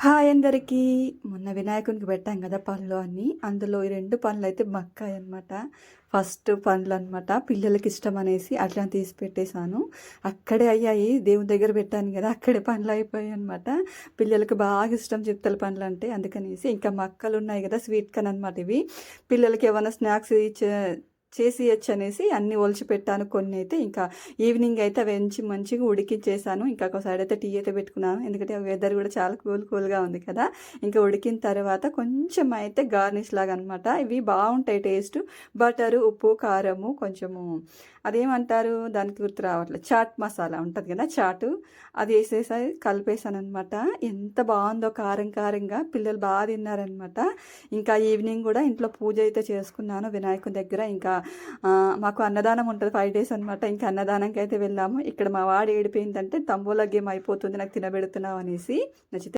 Hi అందరికీ. మొన్న వినాయకునికి పెట్టాం కదా పండ్లు అన్నీ. అందులో ఈ 2 పండ్లయితే బక్కాయన్నమాట. ఫస్ట్ పండ్లన్నమాట. పిల్లలకి ఇష్టమనేసి అట్లా తీసి పెట్టేశాను. అక్కడే అయ్యాయి. దేవుని దగ్గర పెట్టాను కదా! అక్కడే పండ్లయిపోయాయన్నమాట. పిల్లలకి బాగా ఇష్టం చిత్తల పండ్లంటే. అందుకనేసి ఇంకా మక్కలున్నాయి కదా! స్వీట్ కార్న్ అన్నమాట ఇవి. పిల్లలకి ఏమన్నా స్నాక్స్ చేసి ఇయొచ్చనేసి అన్నీ ఒలిచిపెట్టాను. కొన్నైతే ఇంకా ఈవినింగ్ అయితే అవి మంచిగా ఉడికించేసాను. ఇంకా ఒక సైడ్ అయితే టీ అయితే పెట్టుకున్నాను. ఎందుకంటే వెదర్ కూడా చాలా కూల్గా ఉంది కదా! ఇంకా ఉడికిన తర్వాత కొంచెం అయితే గార్నిష్ లాగా అనమాట. ఇవి బాగుంటాయి టేస్ట్. బటరు, ఉప్పు, కారము, కొంచెము అదేమంటారు దానికి గుర్తు రావట్లేదు, చాట్ మసాలా ఉంటుంది కదా, చాటు అది వేసేసి కలిపేసాను అనమాట. ఎంత బాగుందో కారం కారంగా, పిల్లలు బాగా తిన్నారనమాట. ఇంకా ఈవినింగ్ కూడా ఇంట్లో పూజ అయితే చేసుకున్నాను వినాయకుని దగ్గర. ఇంకా మాకు అన్నదానం ఉంటుంది 5 days అనమాట. ఇంకా అన్నదానంకి అయితే వెళ్ళాము. ఇక్కడ మా వాడు ఏడిపోయిందంటే తంబోలా గేమ్ అయిపోతుంది నాకు తినబెడుతున్నావు అనేసి. నచ్చితే